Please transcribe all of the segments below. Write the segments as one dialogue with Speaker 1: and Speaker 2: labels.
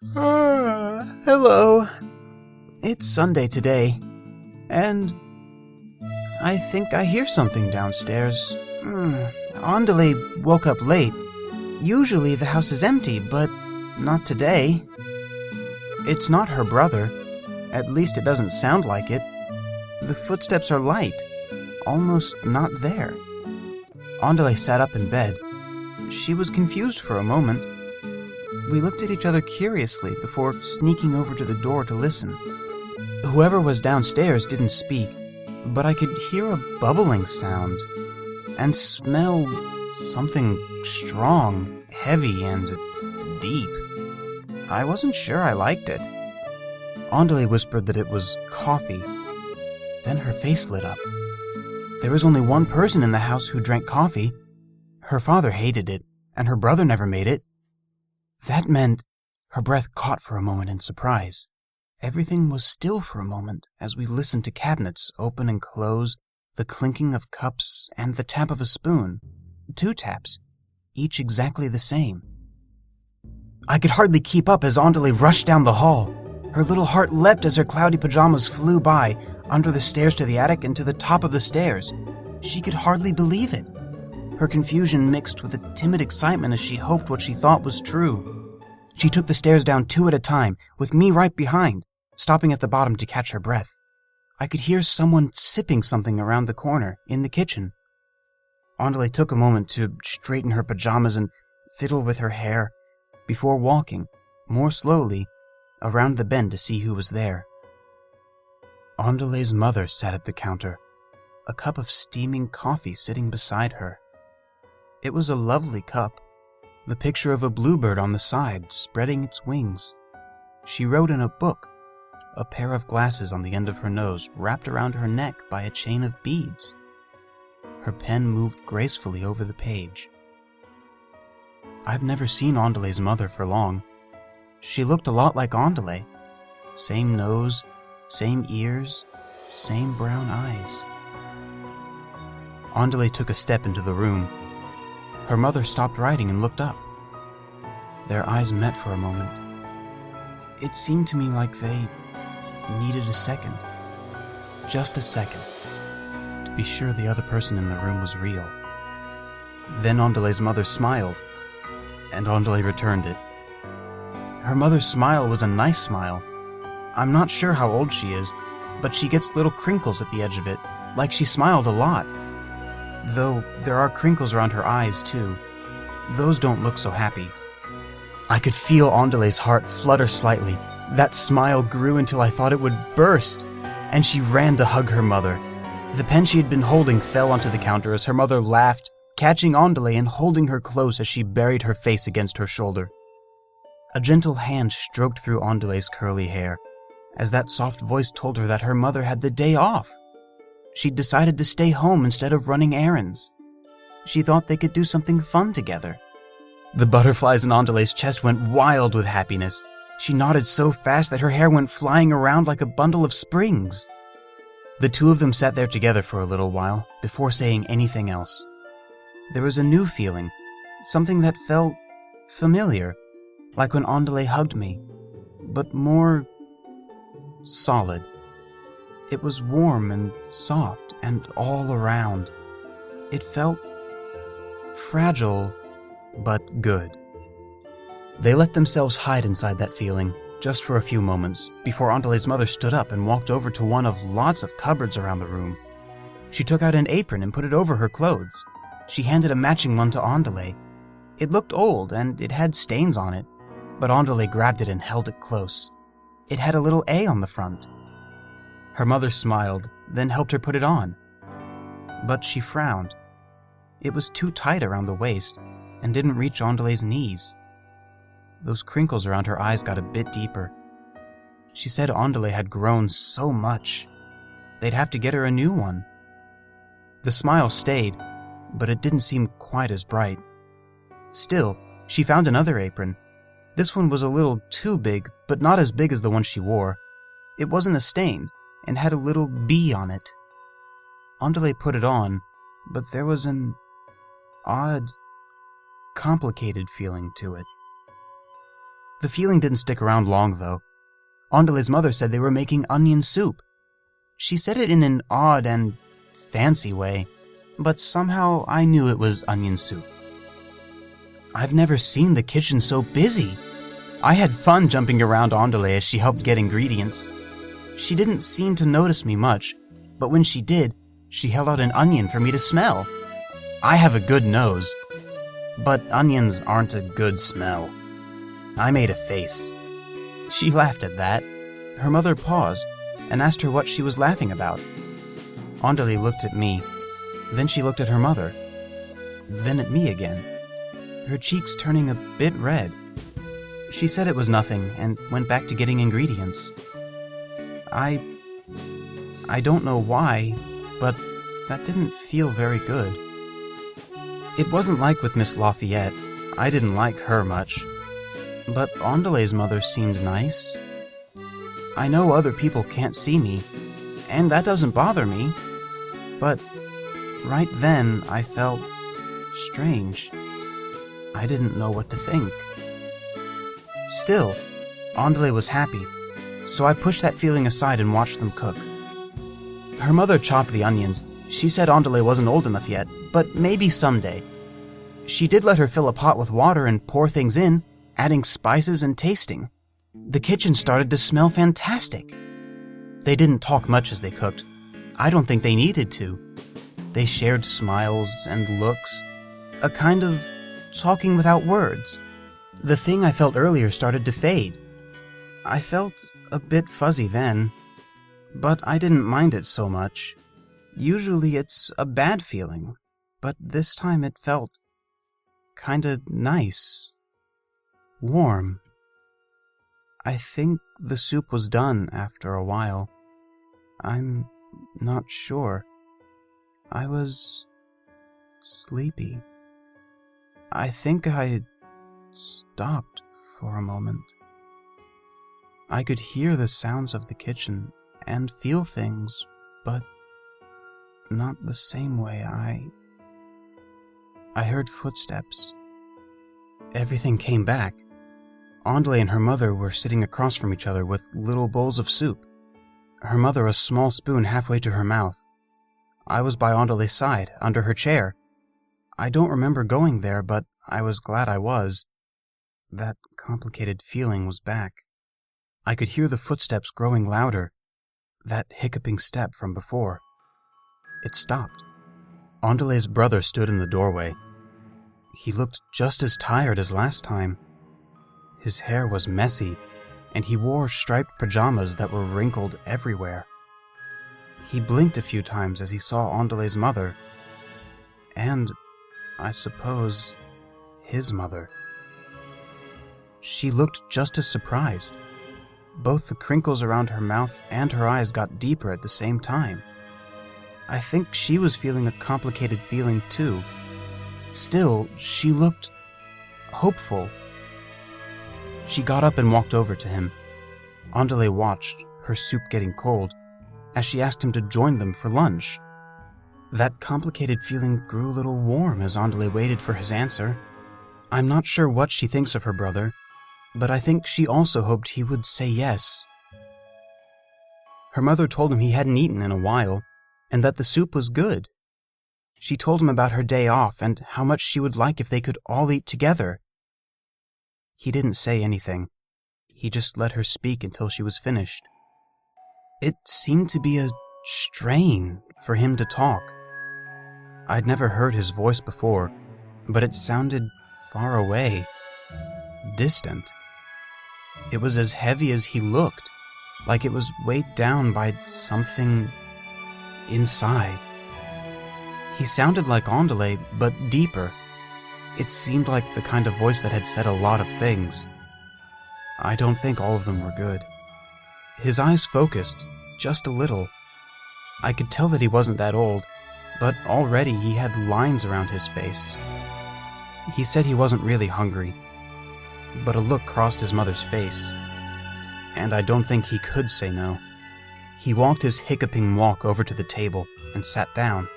Speaker 1: Hello. It's Sunday today, and I think I hear something downstairs. Andale woke up late. Usually the house is empty, but not today. It's not her brother. At least it doesn't sound like it. The footsteps are light, almost not there. Andale sat up in bed. She was confused for a moment. We looked at each other curiously before sneaking over to the door to listen. Whoever was downstairs didn't speak, but I could hear a bubbling sound and smell something strong, heavy, and deep. I wasn't sure I liked it. Andale whispered that it was coffee. Then her face lit up. There was only one person in the house who drank coffee. Her father hated it, and her brother never made it. That meant her breath caught for a moment in surprise. Everything was still for a moment as we listened to cabinets open and close, the clinking of cups, and the tap of a spoon. 2 taps, each exactly the same. I could hardly keep up as Andale rushed down the hall. Her little heart leapt as her cloudy pajamas flew by, under the stairs to the attic and to the top of the stairs. She could hardly believe it. Her confusion mixed with a timid excitement as she hoped what she thought was true. She took the stairs down 2 at a time, with me right behind, stopping at the bottom to catch her breath. I could hear someone sipping something around the corner, in the kitchen. Andale took a moment to straighten her pajamas and fiddle with her hair, before walking, more slowly, around the bend to see who was there. Andale's mother sat at the counter, a cup of steaming coffee sitting beside her. It was a lovely cup, the picture of a bluebird on the side, spreading its wings. She wrote in a book, a pair of glasses on the end of her nose wrapped around her neck by a chain of beads. Her pen moved gracefully over the page. I've never seen Andale's mother for long. She looked a lot like Andale. Same nose, same ears, same brown eyes. Andale took a step into the room. Her mother stopped writing and looked up. Their eyes met for a moment. It seemed to me like they needed a second. Just a second. To be sure the other person in the room was real. Then Andale's mother smiled, and Andale returned it. Her mother's smile was a nice smile. I'm not sure how old she is, but she gets little crinkles at the edge of it, like she smiled a lot. Though there are crinkles around her eyes, too. Those don't look so happy. I could feel Andale's heart flutter slightly. That smile grew until I thought it would burst, and she ran to hug her mother. The pen she had been holding fell onto the counter as her mother laughed, catching Andale and holding her close as she buried her face against her shoulder. A gentle hand stroked through Andale's curly hair, as that soft voice told her that her mother had the day off. She'd decided to stay home instead of running errands. She thought they could do something fun together. The butterflies in Andale's chest went wild with happiness. She nodded so fast that her hair went flying around like a bundle of springs. The 2 of them sat there together for a little while, before saying anything else. There was a new feeling, something that felt familiar, like when Andale hugged me, but more solid. It was warm and soft and all around. It felt fragile, but good. They let themselves hide inside that feeling, just for a few moments, before Andale's mother stood up and walked over to one of lots of cupboards around the room. She took out an apron and put it over her clothes. She handed a matching one to Andale. It looked old and it had stains on it, but Andale grabbed it and held it close. It had a little A on the front. Her mother smiled, then helped her put it on. But she frowned. It was too tight around the waist and didn't reach Andale's knees. Those crinkles around her eyes got a bit deeper. She said Andale had grown so much. They'd have to get her a new one. The smile stayed, but it didn't seem quite as bright. Still, she found another apron. This one was a little too big, but not as big as the one she wore. It wasn't a stain, and had a little bee on it. Andale put it on, but there was an odd, complicated feeling to it. The feeling didn't stick around long, though. Andale's mother said they were making onion soup. She said it in an odd and fancy way, but somehow I knew it was onion soup. I've never seen the kitchen so busy. I had fun jumping around Andale as she helped get ingredients. She didn't seem to notice me much, but when she did, she held out an onion for me to smell. I have a good nose, but onions aren't a good smell. I made a face. She laughed at that. Her mother paused and asked her what she was laughing about. Andale looked at me, then she looked at her mother, then at me again, her cheeks turning a bit red. She said it was nothing and went back to getting ingredients. I don't know why, but that didn't feel very good. It wasn't like with Miss Lafayette. I didn't like her much. But Andale's mother seemed nice. I know other people can't see me, and that doesn't bother me. But right then, I felt strange. I didn't know what to think. Still, Andale was happy, so I pushed that feeling aside and watched them cook. Her mother chopped the onions. She said Andale wasn't old enough yet, but maybe someday. She did let her fill a pot with water and pour things in, adding spices and tasting. The kitchen started to smell fantastic. They didn't talk much as they cooked. I don't think they needed to. They shared smiles and looks, a kind of talking without words. The thing I felt earlier started to fade. I felt a bit fuzzy then, but I didn't mind it so much. Usually it's a bad feeling, but this time it felt kinda nice. Warm. I think the soup was done after a while. I'm not sure. I was sleepy. I think I stopped for a moment. I could hear the sounds of the kitchen and feel things, but not the same way. I heard footsteps. Everything came back. Andale and her mother were sitting across from each other with little bowls of soup. Her mother a small spoon halfway to her mouth. I was by Andale's side, under her chair. I don't remember going there, but I was glad I was. That complicated feeling was back. I could hear the footsteps growing louder, that hiccuping step from before. It stopped. Andale's brother stood in the doorway. He looked just as tired as last time. His hair was messy, and he wore striped pajamas that were wrinkled everywhere. He blinked a few times as he saw Andale's mother, and, I suppose, his mother. She looked just as surprised. Both the crinkles around her mouth and her eyes got deeper at the same time. I think she was feeling a complicated feeling too. Still, she looked hopeful. She got up and walked over to him. Andale watched, her soup getting cold, as she asked him to join them for lunch. That complicated feeling grew a little warm as Andale waited for his answer. I'm not sure what she thinks of her brother, but I think she also hoped he would say yes. Her mother told him he hadn't eaten in a while, and that the soup was good. She told him about her day off and how much she would like if they could all eat together. He didn't say anything. He just let her speak until she was finished. It seemed to be a strain for him to talk. I'd never heard his voice before, but it sounded far away, distant. It was as heavy as he looked, like it was weighed down by something inside. He sounded like Andale, but deeper. It seemed like the kind of voice that had said a lot of things. I don't think all of them were good. His eyes focused, just a little. I could tell that he wasn't that old, but already he had lines around his face. He said he wasn't really hungry, but a look crossed his mother's face, and I don't think he could say no. He walked his hiccuping walk over to the table and sat down.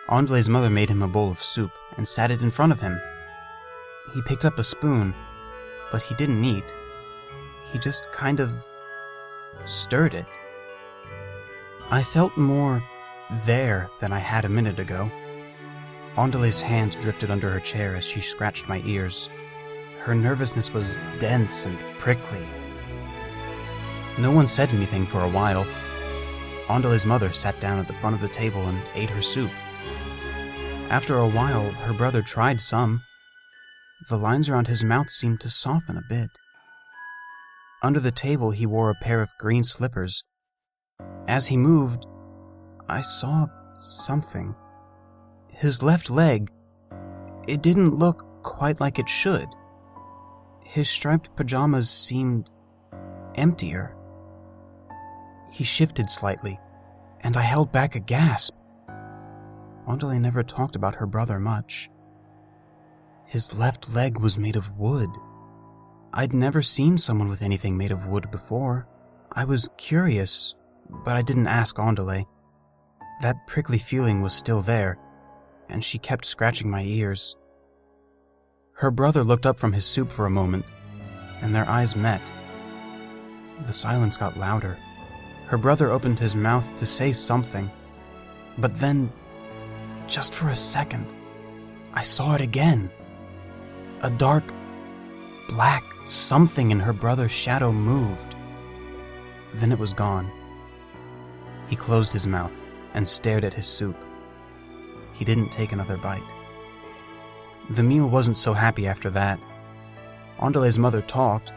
Speaker 1: Andale's mother made him a bowl of soup and sat it in front of him. He picked up a spoon, but he didn't eat. He just kind of stirred it. I felt more there than I had a minute ago. Andale's hand drifted under her chair as she scratched my ears. Her nervousness was dense and prickly. No one said anything for a while. Andale's mother sat down at the front of the table and ate her soup. After a while, her brother tried some. The lines around his mouth seemed to soften a bit. Under the table, he wore a pair of green slippers. As he moved, I saw something. His left leg, it didn't look quite like it should. His striped pajamas seemed emptier. He shifted slightly, and I held back a gasp. Andale never talked about her brother much. His left leg was made of wood. I'd never seen someone with anything made of wood before. I was curious, but I didn't ask Andale. That prickly feeling was still there, and she kept scratching my ears. Her brother looked up from his soup for a moment, and their eyes met. The silence got louder. Her brother opened his mouth to say something, but then, just for a second, I saw it again. A dark, black something in her brother's shadow moved. Then it was gone. He closed his mouth and stared at his soup. He didn't take another bite. The meal wasn't so happy after that. Andale's mother talked,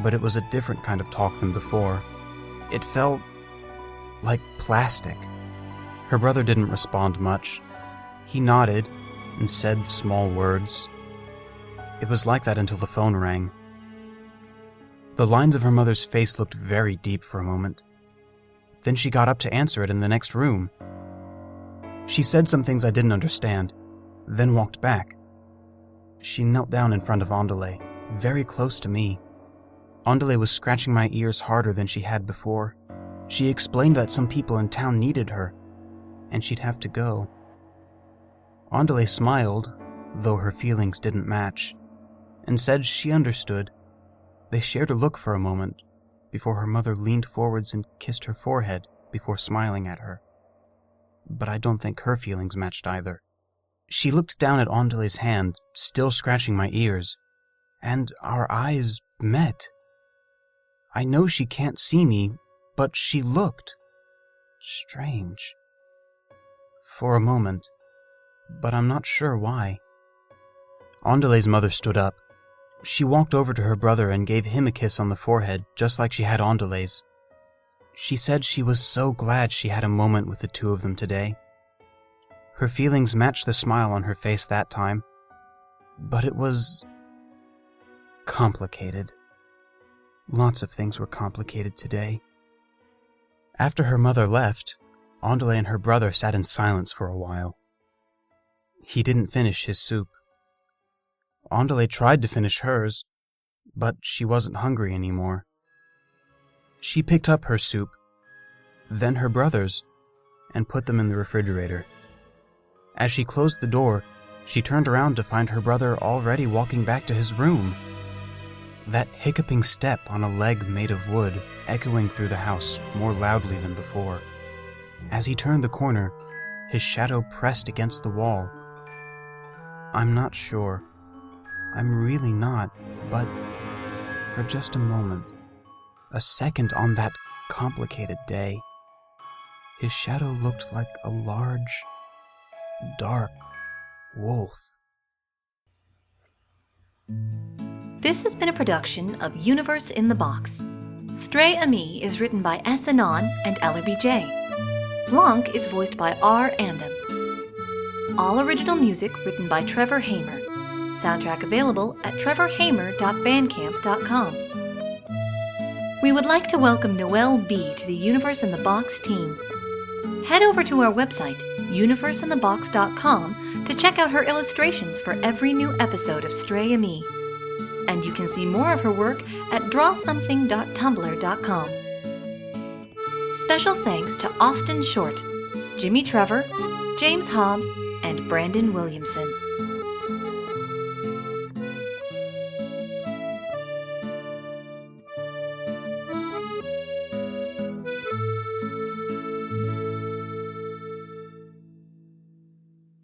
Speaker 1: but it was a different kind of talk than before. It felt like plastic. Her brother didn't respond much. He nodded and said small words. It was like that until the phone rang. The lines of her mother's face looked very deep for a moment. Then she got up to answer it in the next room. She said some things I didn't understand, then walked back. She knelt down in front of Andale, very close to me. Andale was scratching my ears harder than she had before. She explained that some people in town needed her, and she'd have to go. Andale smiled, though her feelings didn't match, and said she understood. They shared a look for a moment, before her mother leaned forwards and kissed her forehead before smiling at her. But I don't think her feelings matched either. She looked down at Andale's hand, still scratching my ears, and our eyes met. I know she can't see me, but she looked strange. For a moment, but I'm not sure why. Andale's mother stood up. She walked over to her brother and gave him a kiss on the forehead, just like she had Andale's. She said she was so glad she had a moment with the two of them today. Her feelings matched the smile on her face that time, but it was complicated. Lots of things were complicated today. After her mother left, Andale and her brother sat in silence for a while. He didn't finish his soup. Andale tried to finish hers, but she wasn't hungry anymore. She picked up her soup, then her brother's, and put them in the refrigerator. As she closed the door, she turned around to find her brother already walking back to his room. That hiccuping step on a leg made of wood echoing through the house more loudly than before. As he turned the corner, his shadow pressed against the wall. I'm not sure. I'm really not, but for just a moment, a second on that complicated day, his shadow looked like a large, dark wolf.
Speaker 2: This has been a production of Universe in the Box. Stray Ami is written by S. Anon and Ellerby J. Blanc is voiced by R. Andam. All original music written by Trevor Hamer. Soundtrack available at trevorhamer.bandcamp.com. We would like to welcome Noelle B. to the Universe in the Box team. Head over to our website, universeinthebox.com, to check out her illustrations for every new episode of Stray Ami. And you can see more of her work at drawsomething.tumblr.com. Special thanks to Austin Short, Jimmy Trevor, James Hobbs, and Brandon Williamson.